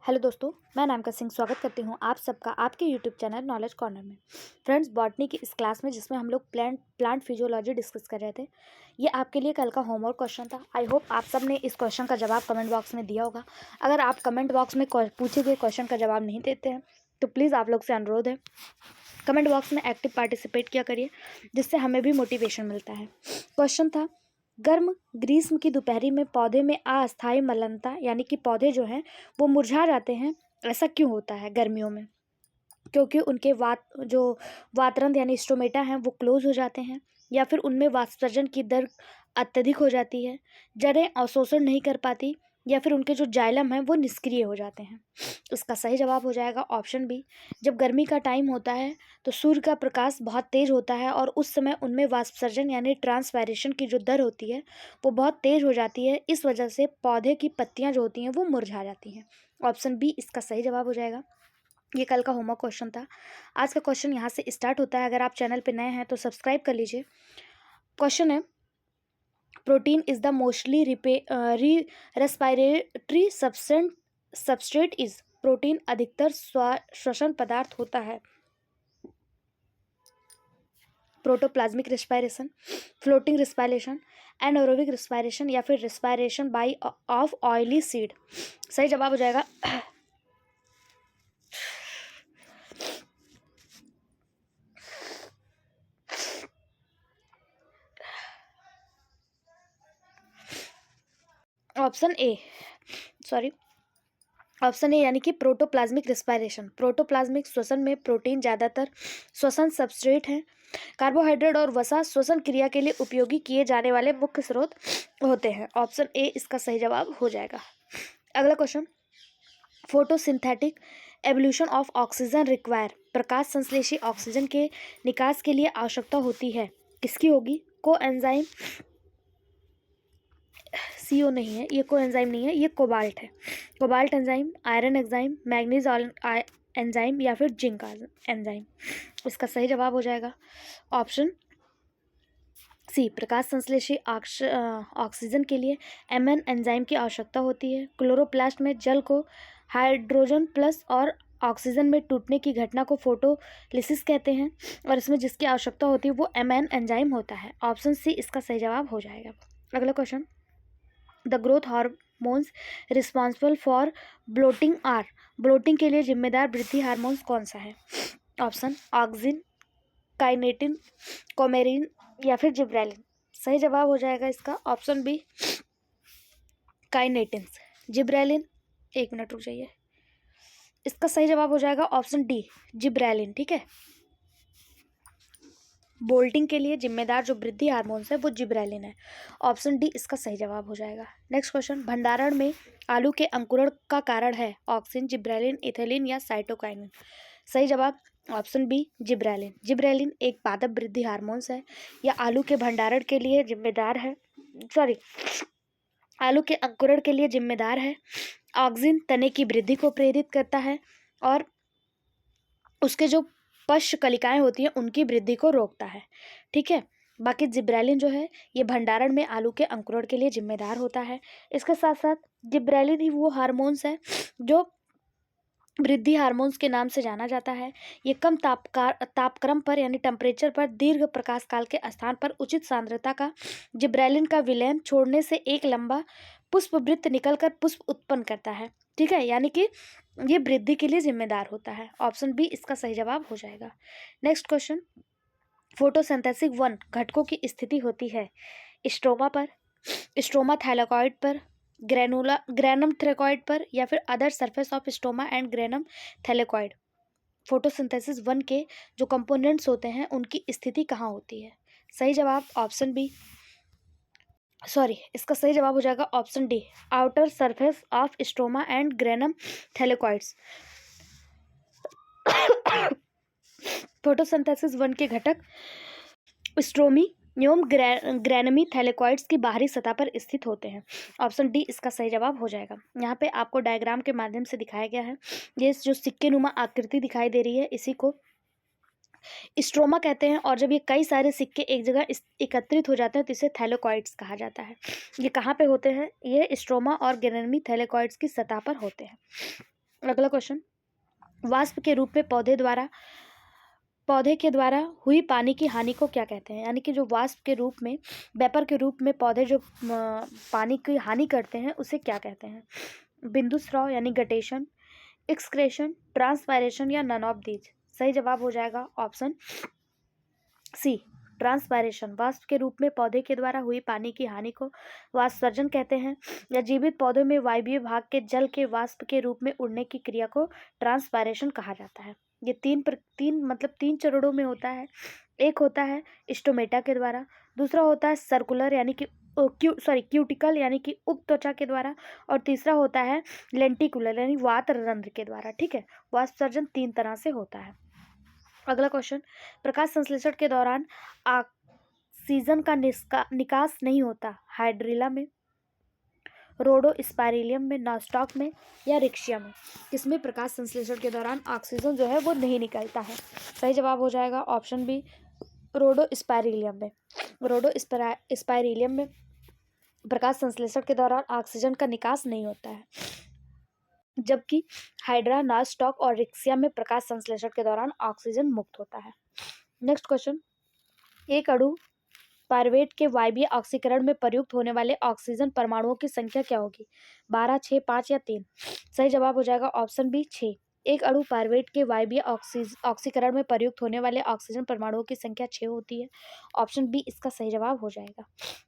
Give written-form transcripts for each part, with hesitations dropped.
Hello दोस्तों, मैं नामिका सिंह स्वागत करती हूँ आप सबका आपके यूट्यूब चैनल नॉलेज कॉर्नर में। फ्रेंड्स, बॉटनी की इस क्लास में जिसमें हम लोग प्लांट फिजियोलॉजी डिस्कस कर रहे थे, ये आपके लिए कल का होमवर्क क्वेश्चन था। आई होप आप सब ने इस क्वेश्चन का जवाब कमेंट बॉक्स में दिया होगा। अगर आप कमेंट बॉक्स में पूछे गए क्वेश्चन का जवाब नहीं देते हैं तो प्लीज़ आप लोग से अनुरोध है, कमेंट बॉक्स में एक्टिव पार्टिसिपेट किया करिए, जिससे हमें भी मोटिवेशन मिलता है। क्वेश्चन था, गर्म ग्रीष्म की दोपहरी में पौधे में अस्थायी मलनता यानी कि पौधे जो हैं वो मुरझा जाते हैं, ऐसा क्यों होता है गर्मियों में? क्योंकि उनके वातरंध यानी स्टोमेटा हैं वो क्लोज हो जाते हैं, या फिर उनमें वाष्पजन की दर अत्यधिक हो जाती है, जड़ें अवशोषण नहीं कर पाती, या फिर उनके जो जाइलम हैं वो निष्क्रिय हो जाते हैं। इसका सही जवाब हो जाएगा ऑप्शन बी। जब गर्मी का टाइम होता है तो सूर्य का प्रकाश बहुत तेज होता है और उस समय उनमें वाष्पसर्जन यानी ट्रांसपायरेशन की जो दर होती है वो बहुत तेज हो जाती है। इस वजह से पौधे की पत्तियां जो होती हैं वो मुरझा जाती हैं। ऑप्शन बी इसका सही जवाब हो जाएगा। ये कल का होमवर्क क्वेश्चन था। आज का क्वेश्चन यहाँ से स्टार्ट होता है। अगर आप चैनल पे नए हैं तो सब्सक्राइब कर लीजिए। क्वेश्चन है, protein is the mostly respiratory substrate is. Protein अधिकतर श्वसन पदार्थ होता है। Protoplasmic respiration, floating respiration, anaerobic respiration, या फिर respiration by of oily seed. सही जवाब हो जाएगा ऑप्शन ए। ऑप्शन ए यानी कि प्रोटोप्लाज्मिक रिस्पायरेशन। प्रोटोप्लाज्मिक श्वसन में प्रोटीन ज़्यादातर श्वसन सबस्ट्रेट हैं। कार्बोहाइड्रेट और वसा श्वसन क्रिया के लिए उपयोगी किए जाने वाले मुख्य स्रोत होते हैं। ऑप्शन ए इसका सही जवाब हो जाएगा। अगला question, photosynthetic evolution of oxygen require. प्रकाश संश्लेषी ऑक्सीजन के निकास के लिए आवश्यकता होती है, किसकी होगी? कोएंजाइम, CO नहीं है, ये कोएंजाइम नहीं है, ये कोबाल्ट है। Cobalt enzyme, iron enzyme, manganese enzyme, या फिर जिंक एंजाइम। इसका सही जवाब हो जाएगा ऑप्शन सी। प्रकाश संश्लेषी ऑक्सीजन के लिए MN एंजाइम की आवश्यकता होती है। क्लोरोप्लास्ट में जल को हाइड्रोजन प्लस और ऑक्सीजन में टूटने की घटना को फोटोलिसिस कहते हैं, और इसमें जिसकी आवश्यकता होती है वो MN एंजाइम होता है। ऑप्शन सी इसका सही जवाब हो जाएगा। अगला question, the growth hormones responsible for bloating are. Bloating के लिए जिम्मेदार वृद्धि हार्मोन्स कौन सा है? ऑप्शन ऑक्सिन, काइनेटिन, कोमेरिन, या फिर जिब्रेलिन। सही जवाब हो जाएगा इसका ऑप्शन बी, काइनेटिन्स। जिब्रेलिन, एक मिनट रुक जाइए, इसका सही जवाब हो जाएगा ऑप्शन डी, जिब्रेलिन। ठीक है, बोल्टिंग के लिए जिम्मेदार जो वृद्धि हार्मोन्स है वो जिब्रेलिन है। ऑप्शन डी इसका सही जवाब हो जाएगा। नेक्स्ट क्वेश्चन, भंडारण में आलू के अंकुरण का कारण है ऑक्सिन, जिब्रेलिन, इथिलीन, या साइटोकाइनिन। सही जवाब ऑप्शन बी, जिब्रेलिन। जिब्रेलिन एक पादप वृद्धि हार्मोन्स है, या आलू के भंडारण के लिए जिम्मेदार है, आलू के अंकुरण के लिए जिम्मेदार है। ऑक्सिन तने की वृद्धि को प्रेरित करता है और उसके जो पश्च कलिकाएं होती हैं उनकी वृद्धि को रोकता है। ठीक है, बाकी जिब्रेलिन जो है ये भंडारण में आलू के अंकुरण के लिए जिम्मेदार होता है। इसके साथ साथ जिब्रेलिन ही वो हार्मोन्स है जो वृद्धि हार्मोन्स के नाम से जाना जाता है। ये कम तापक्रम पर यानी टेम्परेचर पर दीर्घ प्रकाश काल के स्थान पर उचित सांद्रता का जिब्रेलिन का विलयन छोड़ने से एक लंबा पुष्पवृत्त निकलकर पुष्प उत्पन्न करता है। ठीक है, यानी कि ये वृद्धि के लिए जिम्मेदार होता है। ऑप्शन बी इसका सही जवाब हो जाएगा। नेक्स्ट क्वेश्चन, फोटोसिंथेसिस 1 घटकों की स्थिति होती है स्ट्रोमा पर, स्ट्रोमा थैलेकॉइड पर, ग्रेनम थैलेकॉइड पर, या फिर other surface of stoma and granum thylakoid. Photosynthesis 1 के जो कंपोनेंट्स होते हैं उनकी स्थिति कहाँ होती है? सही जवाब ऑप्शन बी, इसका सही जवाब हो जाएगा option D, outer surface of stoma and granum थैलेकॉइड्स। Photosynthesis 1 के घटक स्ट्रोमी एवं ग्रेनमी थैलेकॉइड्स की बाहरी सतह पर स्थित होते हैं। ऑप्शन डी इसका सही जवाब हो जाएगा। यहाँ पे आपको डायग्राम के माध्यम से दिखाया गया है, ये जो सिक्के नुमा आकृति दिखाई दे रही है इसी को स्ट्रोमा कहते हैं, और जब ये कई सारे सिक्के एक जगह एकत्रित हो जाते हैं तो इसे थैलेकॉइड्स कहा जाता है। ये कहाँ पे होते हैं? ये स्ट्रोमा और ग्रेनमी थैलेकॉइड्स की सतह पर होते हैं। अगला क्वेश्चन, वाष्प के रूप में पौधे के द्वारा हुई पानी की हानि को क्या कहते हैं? यानी कि जो वाष्प के रूप में, वेपर के रूप में पौधे जो पानी की हानि करते हैं उसे क्या कहते हैं? बिंदु स्राव यानी गटेशन, एक्सक्रेशन, ट्रांसपायरेशन या नन ऑफ दीज। सही जवाब हो जाएगा ऑप्शन सी, ट्रांसपायरेशन। वाष्प के रूप में पौधे के द्वारा हुई पानी की हानि को वाष्पसर्जन कहते हैं, या जीवित पौधों में वायवीय भाग के जल के वाष्प के रूप में उड़ने की क्रिया को ट्रांसपायरेशन कहा जाता है। ये तीन चरणों में होता है। एक होता है स्टोमेटा के द्वारा, दूसरा होता है सर्कुलर यानी कि क्यूटिकल यानी कि उप त्वचा के द्वारा, और तीसरा होता है लेंटिकुलर यानी वात रंध्र के द्वारा। ठीक है, वाष्पसर्जन 3 तरह से होता है। अगला क्वेश्चन, प्रकाश संश्लेषण के दौरान ऑक्सीजन का निकास नहीं होता। हाइड्रिला में, रोडोस्पाइरिलियम में, नॉस्टॉक में या रिक्शिया में। किसमें प्रकाश संश्लेषण के दौरान ऑक्सीजन जो है वो नहीं निकलता है? सही जवाब हो जाएगा ऑप्शन बी, रोडोस्पाइरिलियम में। रोडोस्पाइरिलियम में प्रकाश संश्लेषण के दौरान ऑक्सीजन का निकास नहीं होता है, जबकि हाइड्रा, नॉस्टॉक और रिक्सिया में प्रकाश संश्लेषण के दौरान ऑक्सीजन मुक्त होता है। नेक्स्ट क्वेश्चन, एक अणु पायरुवेट के वायवीय ऑक्सीकरण में प्रयुक्त होने वाले ऑक्सीजन परमाणुओं की संख्या क्या होगी? 12, 6, 5 या 3। सही जवाब हो जाएगा ऑप्शन बी, 6। एक अणु पायरुवेट के वायवीय ऑक्सीकरण में प्रयुक्त होने वाले ऑक्सीजन परमाणुओं की संख्या 6 होती है। ऑप्शन बी इसका सही जवाब हो जाएगा।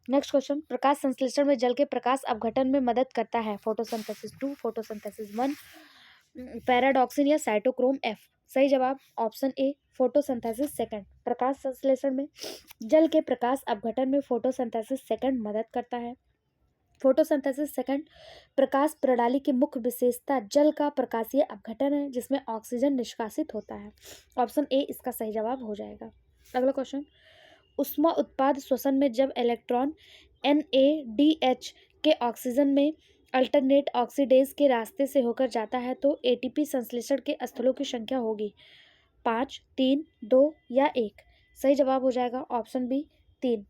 नेक्स्ट क्वेश्चन, प्रकाश संश्लेषण में जल के प्रकाश अपघटन में मदद करता है। फोटोसिंथेसिस 2, फोटोसिंथेसिस 1, पैराडॉक्सिन या साइटोक्रोम F। सही जवाब ऑप्शन ए, फोटोसिंथेसिस सेकंड। प्रकाश संश्लेषण में जल के प्रकाश अपघटन में फोटोसिंथेसिस सेकंड मदद करता है। फोटोसिंथेसिस सेकंड प्रकाश प्रणाली की मुख्य विशेषता जल का प्रकाशीय अपघटन है, जिसमें ऑक्सीजन निष्कासित होता है। ऑप्शन ए इसका सही जवाब हो जाएगा। अगला क्वेश्चन, उष्मा उत्पाद श्वसन में जब इलेक्ट्रॉन NADH के ऑक्सीजन में अल्टरनेट ऑक्सीडेज के रास्ते से होकर जाता है तो ATP संश्लेषण के स्थलों की संख्या होगी 5, 3, 2 या 1। सही जवाब हो जाएगा ऑप्शन बी, 3।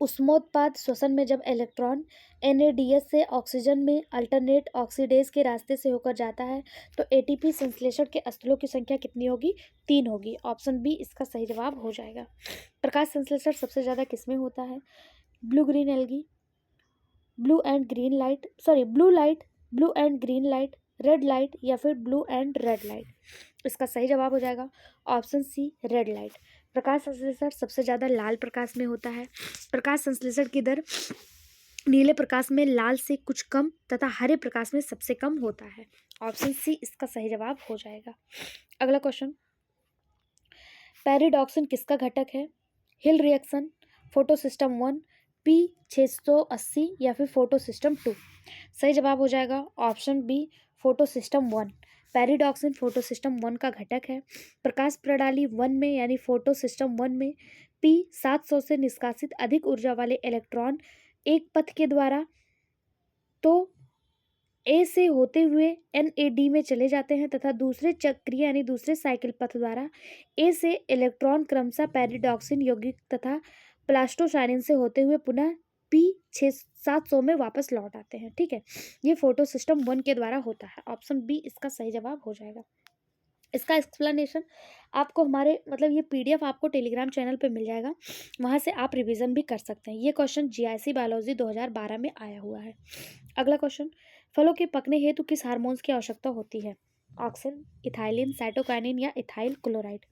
उष्मोत्पाद श्वसन में जब इलेक्ट्रॉन NADH से ऑक्सीजन में अल्टरनेट ऑक्सीडेज के रास्ते से होकर जाता है तो ATP संश्लेषण के स्थलों की संख्या कितनी होगी? 3 होगी। ऑप्शन बी इसका सही जवाब हो जाएगा। प्रकाश संश्लेषण सबसे ज़्यादा किसमें होता है? Blue green algae, blue and green light, red light या फिर ब्लू एंड रेड लाइट। इसका सही जवाब हो जाएगा ऑप्शन सी, रेड लाइट। प्रकाश संश्लेषण सबसे ज़्यादा लाल प्रकाश में होता है। प्रकाश संश्लेषण की दर नीले प्रकाश में लाल से कुछ कम तथा हरे प्रकाश में सबसे कम होता है। ऑप्शन सी इसका सही जवाब हो जाएगा। अगला क्वेश्चन, पैराडॉक्सिन किसका घटक है? हिल रिएक्शन, फोटोसिस्टम 1, P680 या फिर फोटोसिस्टम 2। सही जवाब हो जाएगा option B, photosystem 1। Pyridoxine photosystem 1 का घटक है। प्रकाश प्रणाली 1 में यानी फोटोसिस्टम 1 में P700 से निष्कासित अधिक ऊर्जा वाले इलेक्ट्रॉन एक पथ के द्वारा तो ए से होते हुए NAD में चले जाते हैं तथा दूसरे चक्रीय यानी दूसरे साइकिल पथ द्वारा ए से इलेक्ट्रॉन क्रमशः पैराडॉक्सिन यौगिक तथा प्लास्टोसाइनिन से होते हुए पुनः P700 में वापस लौट आते हैं। ठीक है, ये फोटोसिस्टम 1 के द्वारा होता है। ऑप्शन बी इसका सही जवाब हो जाएगा। इसका एक्सप्लेनेशन आपको हमारे ये PDF आपको टेलीग्राम चैनल पे मिल जाएगा, वहाँ से आप रिवीजन भी कर सकते हैं। ये क्वेश्चन GIC बायोलॉजी 2012 में आया हुआ है। अगला क्वेश्चन, फलों के पकने हेतु किस हार्मोन्स की आवश्यकता होती है? ऑक्सिन, इथाइलिन, साइटोकाइनिन या इथाइल क्लोराइड।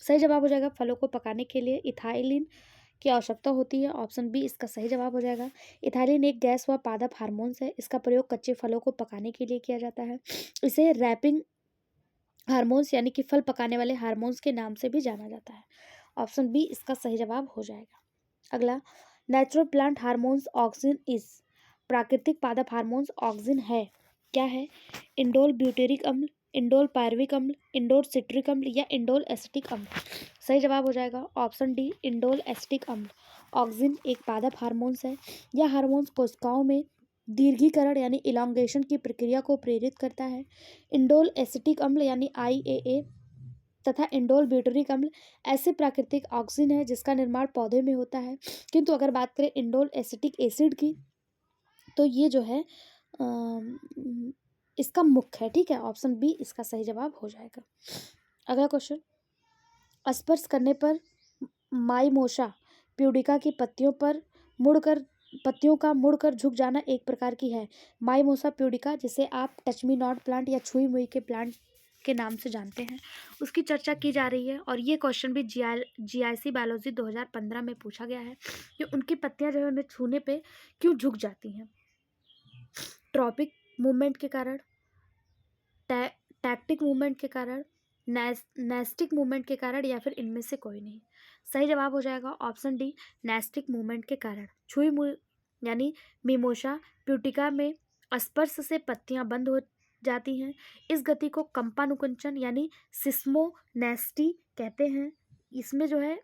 सही जवाब हो जाएगा, फलों को पकाने के लिए इथाइलिन की आवश्यकता होती है। ऑप्शन बी इसका सही जवाब हो जाएगा। इथाइलिन एक गैस व पादप हार्मोन्स है। इसका प्रयोग कच्चे फलों को पकाने के लिए किया जाता है। इसे रैपिंग हार्मोन्स यानी कि फल पकाने वाले हार्मोन्स के नाम से भी जाना जाता है। ऑप्शन बी इसका सही जवाब हो जाएगा। अगला, natural plant hormones auxin is. प्राकृतिक पादप हार्मोन्स ऑक्सिन है, क्या है? इंडोल ब्यूटेरिक अम्ल, इंडोल पायरुविक अम्ल, इंडोल सिट्रिक अम्ल या इंडोल एसिटिक अम्ल। सही जवाब हो जाएगा ऑप्शन डी, इंडोल एसिटिक अम्ल। ऑक्सिन एक पादप हार्मोन्स है। यह हार्मोन्स कोशिकाओं में दीर्घीकरण यानी इलॉन्गेशन की प्रक्रिया को प्रेरित करता है। इंडोल एसिटिक अम्ल यानी IAA तथा इंडोल ब्यूटेरिक अम्ल ऐसे प्राकृतिक ऑक्सिन है जिसका निर्माण पौधे में होता है। किंतु अगर बात करें इंडोल एसिटिक एसिड की तो ये जो है इसका मुख है, ठीक है। ऑप्शन बी इसका सही जवाब हो जाएगा। अगला क्वेश्चन, स्पर्श करने पर माइमोसा प्यूडिका की पत्तियों का मुड़कर झुक जाना एक प्रकार की है। माइमोसा प्यूडिका, जिसे आप टच मी नॉट प्लांट या छुई मुई के प्लांट के नाम से जानते हैं, उसकी चर्चा की जा रही है। और ये क्वेश्चन भी जीआईसी बायोलॉजी 2015 में पूछा गया है कि उनकी पत्तियां जो है उन्हें छूने पे क्यों झुक जाती हैं। ट्रॉपिक मूवमेंट के कारण, टैक्टिक मूवमेंट के कारण, नेस्टिक मूवमेंट के कारण, या फिर इनमें से कोई नहीं। सही जवाब हो जाएगा ऑप्शन डी, नेस्टिक मूवमेंट के कारण। छुई मुई यानी मिमोसा प्यूटिका में स्पर्श से पत्तियां बंद हो जाती हैं। इस गति को कंपानुकुंचन यानी सिस्मोनेस्टी कहते हैं। इसमें जो है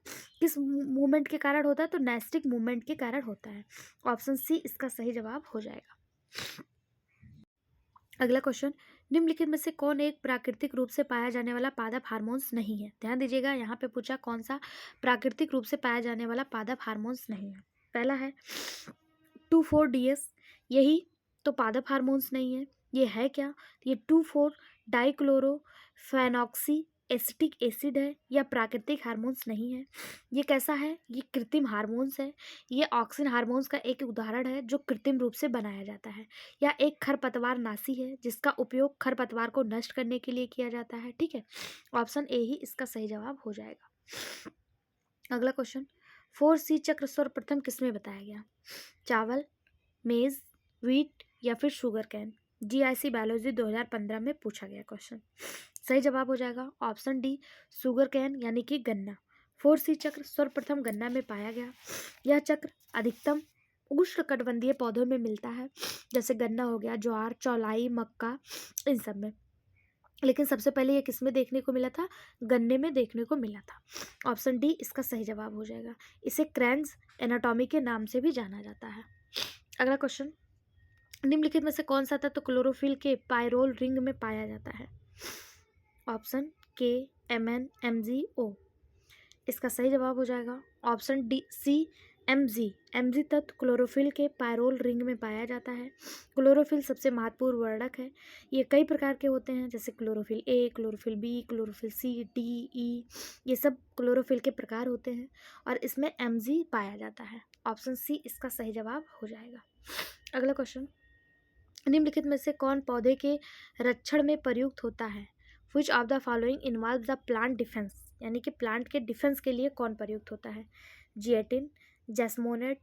किस मूवमेंट के कारण होता है, तो नेस्टिक मूवमेंट के कारण होता है। ऑप्शन सी इसका सही जवाब हो जाएगा। अगला क्वेश्चन, निम्नलिखित में से कौन एक प्राकृतिक रूप से पाया जाने वाला पादप हार्मोन्स नहीं है। ध्यान दीजिएगा, यहाँ पे पूछा कौन सा प्राकृतिक रूप से पाया जाने वाला पादप हार्मोन्स नहीं है। पहला है 2,4-DS, यही तो पादप हार्मोन्स नहीं है। ये है क्या? ये 2,4 डाइक्लोरोफेनॉक्सी एसिटिक एसिड है या प्राकृतिक हार्मोन्स नहीं है। ये कैसा है? ये कृत्रिम हार्मोन्स है। ये ऑक्सिन हार्मोन्स का एक उदाहरण है जो कृत्रिम रूप से बनाया जाता है। या एक खरपतवार नाशी है जिसका उपयोग खरपतवार को नष्ट करने के लिए किया जाता है। ठीक है, ऑप्शन ए ही इसका सही जवाब हो जाएगा। अगला क्वेश्चन, 4C चक्र सर्वप्रथम किसमें बताया गया? चावल, मेज, व्हीट या फिर शुगर कैन। जीआईसी बायोलॉजी 2015 में पूछा गया क्वेश्चन। सही जवाब हो जाएगा ऑप्शन डी, शुगर कैन यानी कि गन्ना। 4C चक्र सर्वप्रथम गन्ना में पाया गया। यह चक्र अधिकतम उष्णकटिबंधीय पौधों में मिलता है, जैसे गन्ना हो गया, ज्वार, चौलाई, मक्का, इन सब में। लेकिन सबसे पहले ये किस में देखने को मिला था? गन्ने में देखने को मिला था। ऑप्शन डी इसका सही जवाब हो जाएगा। इसे क्रैन्स एनाटॉमी के नाम से भी जाना जाता है। अगला क्वेश्चन, निम्नलिखित में से कौन सा तत्व क्लोरोफिल के पायरोल रिंग में पाया जाता है? ऑप्शन के, MnMgO। इसका सही जवाब हो जाएगा ऑप्शन डी, सी, Mg तत्व क्लोरोफिल के पायरोल रिंग में पाया जाता है। क्लोरोफिल सबसे महत्वपूर्ण वर्णक है। ये कई प्रकार के होते हैं, जैसे chlorophyll A, chlorophyll B, chlorophyll C, D, E, ये सब क्लोरोफिल के प्रकार होते हैं और इसमें Mg पाया जाता है। ऑप्शन सी इसका सही जवाब हो जाएगा। अगला क्वेश्चन, निम्नलिखित में से कौन पौधे के रक्षण में प्रयुक्त होता है? Which of the following involve the plant defence, यानी कि प्लांट के डिफेंस के लिए कौन प्रयुक्त होता है? जिएटिन, जैस्मोनेट,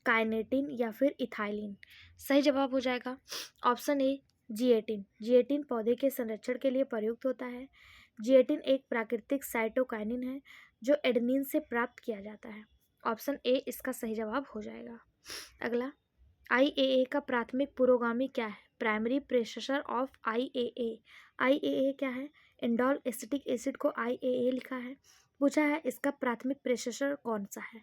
काइनेटिन या फिर इथाइलिन। सही जवाब हो जाएगा ऑप्शन ए, जिएटिन। जिएटिन पौधे के संरक्षण के लिए प्रयुक्त होता है। जिएटिन एक प्राकृतिक साइटोकाइनिन है जो एडेनिन से प्राप्त किया जाता है। ऑप्शन ए इसका सही जवाब हो जाएगा। अगला, IAA का प्राथमिक पुरोगामी क्या है? Primary pressure of IAA। IAA क्या है? इंडोल एसिटिक एसिड को IAA लिखा है। पूछा है इसका प्राथमिक प्रेशर कौन सा है,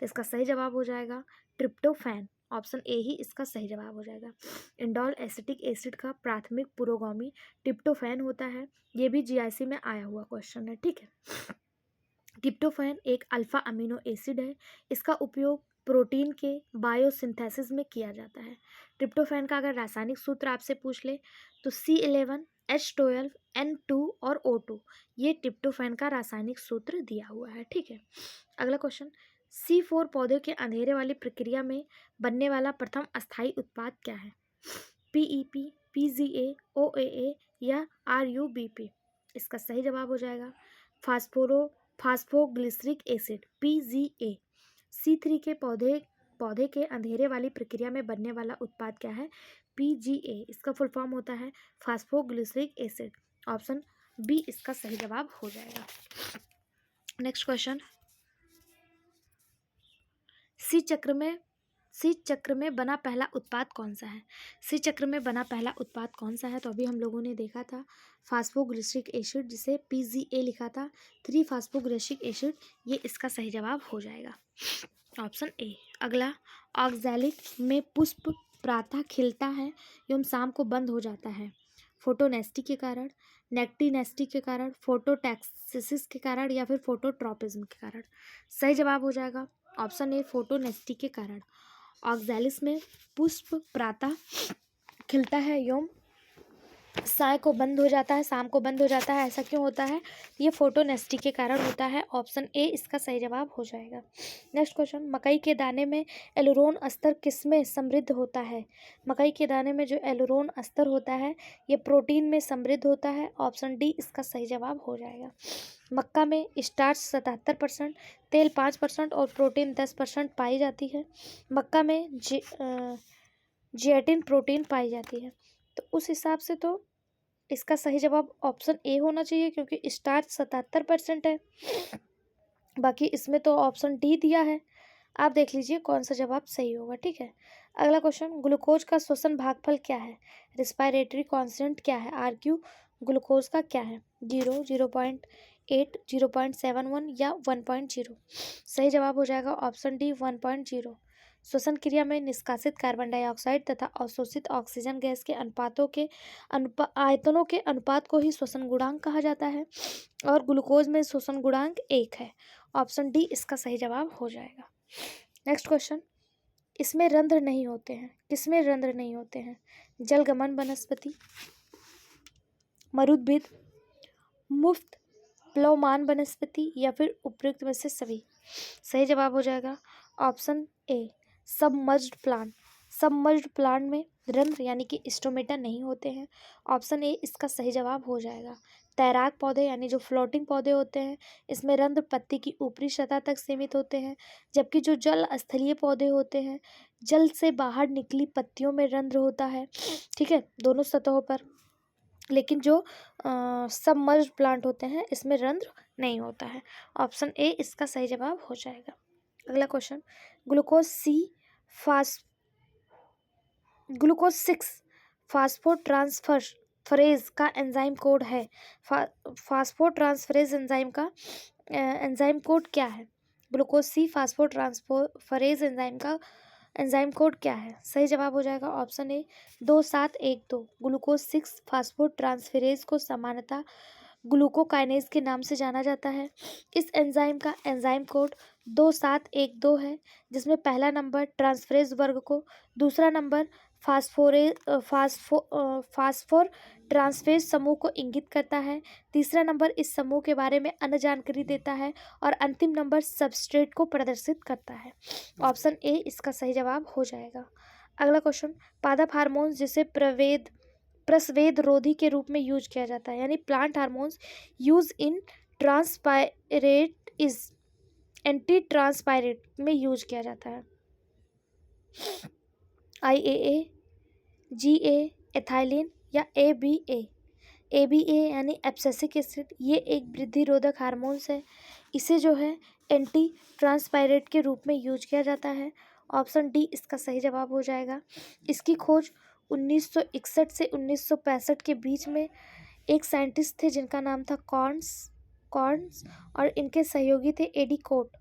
तो इसका सही जवाब हो जाएगा ट्रिप्टोफैन। ऑप्शन ए ही इसका सही जवाब हो जाएगा। इंडोल एसिटिक एसिड का प्राथमिक पुरोगामी ट्रिप्टोफैन होता है। ये भी जीआईसी में आया हुआ क्वेश्चन है। ठीक है, ट्रिप्टोफैन एक अल्फा अमीनो एसिड है। इसका उपयोग प्रोटीन के बायोसिंथेसिस में किया जाता है। ट्रिप्टोफैन का अगर रासायनिक सूत्र आपसे पूछ ले तो C11H12N2 और O2, ये ट्रिप्टोफैन का रासायनिक सूत्र दिया हुआ है। ठीक है, अगला क्वेश्चन, C4 पौधे के अंधेरे वाली प्रक्रिया में बनने वाला प्रथम अस्थायी उत्पाद क्या है? PEP, PGA, OAA या RUBP। इसका सही जवाब हो जाएगा फास्फोग्लिसरिक एसिड, PGA। C3 के पौधे के अंधेरे वाली प्रक्रिया में बनने वाला उत्पाद क्या है? PGA। इसका फुल फॉर्म होता है फास्फोग्लिसरिक एसिड। ऑप्शन बी इसका सही जवाब हो जाएगा। नेक्स्ट क्वेश्चन, सी चक्र में बना पहला उत्पाद कौन सा है? सी चक्र में बना पहला उत्पाद कौन सा है? तो अभी हम लोगों ने देखा था फास्फोग्लिसरिक एसिड, जिसे PGA लिखा था, 3-फास्फोग्लिसरिक एसिड। ये इसका सही जवाब हो जाएगा ऑप्शन ए। अगला, ऑक्सैलिक में पुष्प प्रातः खिलता है एवं शाम को बंद हो जाता है। फोटोनेस्टी के कारण, नेक्टिनेस्टी के कारण, फोटोटैक्सिस के कारण या फिर फोटोट्रॉपिज्म के कारण। सही जवाब हो जाएगा ऑप्शन ए, फोटोनेस्टी के कारण। ऑक्सैलिस में पुष्प प्रातः खिलता है एवं साय को बंद हो जाता है, शाम को बंद हो जाता है, ऐसा क्यों होता है? ये फोटोनेस्टी के कारण होता है। ऑप्शन ए इसका सही जवाब हो जाएगा। नेक्स्ट क्वेश्चन, मकई के दाने में एलुरोन अस्तर किसमें समृद्ध होता है? मकई के दाने में जो एलुरोन अस्तर होता है ये प्रोटीन में समृद्ध होता है। ऑप्शन डी इसका सही जवाब हो जाएगा। मक्का में स्टार्च 77%, तेल 5% और प्रोटीन 10% पाई जाती है। मक्का में जिएटिन प्रोटीन पाई जाती है। तो उस हिसाब से तो इसका सही जवाब ऑप्शन ए होना चाहिए, क्योंकि स्टार्च 77% है। बाकी इसमें तो ऑप्शन डी दिया है। आप देख लीजिए कौन सा जवाब सही होगा। ठीक है, अगला क्वेश्चन, ग्लूकोज का श्वसन भागफल क्या है? रिस्पायरेटरी कांस्टेंट क्या है? आरक्यू ग्लूकोज का क्या है? 0, 0.8, 0.71 या 1.0? सही जवाब हो जाएगा ऑप्शन डी 1.0। श्वसन क्रिया में निष्कासित कार्बन डाइऑक्साइड तथा अवशोषित ऑक्सीजन गैस के आयतनों के अनुपात को ही श्वसन गुणांक कहा जाता है और ग्लूकोज में श्वसन गुणांक 1 है। ऑप्शन डी इसका सही जवाब हो जाएगा। नेक्स्ट क्वेश्चन, इसमें रंध्र नहीं होते हैं, किसमें रंध्र नहीं होते हैं? जलगमन वनस्पति, मरुद्भिद, मुफ्त प्लवमान वनस्पति या फिर उपयुक्त में से सभी? सही जवाब हो जाएगा option A submerged plant. Submerged plant में रंध्र यानी कि स्टोमेटा नहीं होते हैं। ऑप्शन ए इसका सही जवाब हो जाएगा। तैराक पौधे यानी जो फ्लोटिंग पौधे होते हैं इसमें रंध्र पत्ती की ऊपरी सतह तक सीमित होते हैं, जबकि जो जल स्थलीय पौधे होते हैं जल से बाहर निकली पत्तियों में रंध्र होता है। ठीक है, दोनों सतहों पर। लेकिन जो सबमर्ज्ड प्लांट होते हैं इसमें रंध्र नहीं होता है। ऑप्शन ए इसका सही जवाब हो जाएगा। अगला क्वेश्चन, ग्लूकोज 6 फास्फोट्रांसफरेज का एंजाइम कोड है। फास्फोट्रांसफरेज एंजाइम का एंजाइम कोड क्या है? ग्लूकोज 6 फास्फोट्रांसफरेज एंजाइम का एंजाइम कोड क्या है? सही जवाब हो जाएगा ऑप्शन ए 2712। ग्लूकोज 6 फास्फोट्रांसफरेज को सामान्यतः ग्लूकोकाइनेज के नाम से जाना जाता है। इस एंजाइम का एंजाइम कोड 2712 है, जिसमें पहला नंबर ट्रांसफरेज वर्ग को, दूसरा नंबर फास्फोर ट्रांसफेज समूह को इंगित करता है, तीसरा नंबर इस समूह के बारे में अन्य जानकारी देता है और अंतिम नंबर सबस्ट्रेट को प्रदर्शित करता है। ऑप्शन ए इसका सही जवाब हो जाएगा। अगला क्वेश्चन, पादप हार्मोन जिसे प्रस्वेद रोधी के रूप में यूज किया जाता है, यानी plant hormones use in transpirate is anti transpirate में यूज किया जाता है। IAA, GA, एथाइलिन या ABA? ABA यानी एब्सिसिक एसिड, ये एक वृद्धिरोधक हार्मोन्स है। इसे जो है एंटी ट्रांसपायरेट के रूप में यूज किया जाता है। ऑप्शन डी इसका सही जवाब हो जाएगा। इसकी खोज 1961 से 1965 के बीच में एक साइंटिस्ट थे जिनका नाम था कॉर्न्स और इनके सहयोगी थे एडिकोट।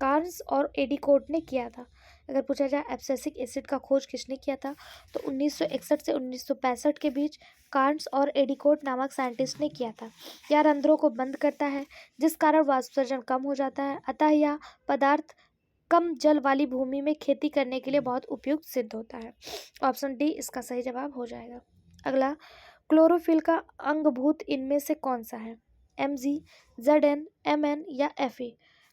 कार्न्स और एडिकोट ने किया था। अगर पूछा जाए एब्सिसिक एसिड का खोज किसने किया था, तो 1961 से 1965 के बीच कार्न्स और एडिकोट नामक साइंटिस्ट ने किया था। यह रंध्रों को बंद करता है जिस कारण वाष्पोत्सर्जन कम हो जाता है, अतः यह पदार्थ कम जल वाली भूमि में खेती करने के लिए बहुत उपयुक्त सिद्ध होता है। ऑप्शन डी इसका सही जवाब हो जाएगा। अगला, क्लोरोफिल का अंगभूत इनमें से कौन सा है? Mg, Zn, Mn या Fe?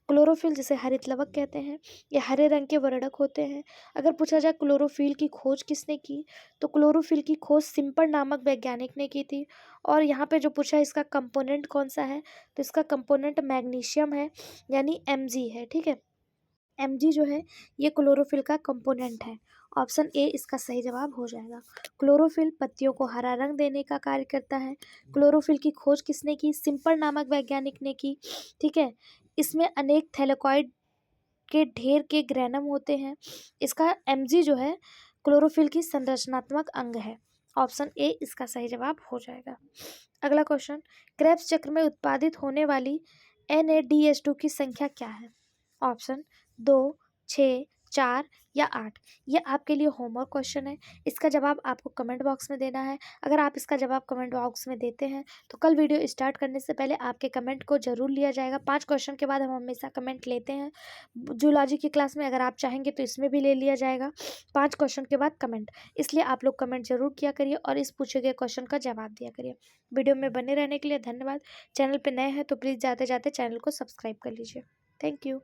क्लोरोफिल जिसे हरित लवक कहते हैं, ये हरे रंग के वर्णक होते हैं। अगर पूछा जाए क्लोरोफिल की खोज किसने की, तो क्लोरोफिल की खोज सिम्पर नामक वैज्ञानिक ने की थी। और यहाँ पे जो पूछा इसका कंपोनेंट कौन सा है, तो इसका कंपोनेंट मैग्नीशियम है, यानी Mg है। ठीक है, Mg जो है ये क्लोरोफिल का कंपोनेंट है। ऑप्शन ए इसका सही जवाब हो जाएगा। क्लोरोफिल पत्तियों को हरा रंग देने का कार्य करता है। क्लोरोफिल की खोज किसने की? सिम्पर नामक वैज्ञानिक ने की। ठीक है, इसमें अनेक थैलेकॉइड के ढेर के ग्रैनम होते हैं। इसका Mg जो है क्लोरोफिल की संरचनात्मक अंग है। ऑप्शन ए इसका सही जवाब हो जाएगा। अगला क्वेश्चन, क्रेब्स चक्र में उत्पादित होने वाली NADH2 की संख्या क्या है? ऑप्शन 2, 6, 4 या 8? ये आपके लिए होमवर्क क्वेश्चन है। इसका जवाब आपको कमेंट बॉक्स में देना है। अगर आप इसका जवाब कमेंट बॉक्स में देते हैं तो कल वीडियो स्टार्ट करने से पहले आपके कमेंट को ज़रूर लिया जाएगा। 5 क्वेश्चन के बाद हम हमेशा कमेंट लेते हैं जूलॉजी की क्लास में। अगर आप चाहेंगे तो इसमें भी ले लिया जाएगा 5 क्वेश्चन के बाद कमेंट। इसलिए आप लोग कमेंट ज़रूर किया करिए और इस पूछे गए क्वेश्चन का जवाब दिया करिए। वीडियो में बने रहने के लिए धन्यवाद। चैनल पर नए हैं तो प्लीज़ जाते जाते चैनल को सब्सक्राइब कर लीजिए। Thank you.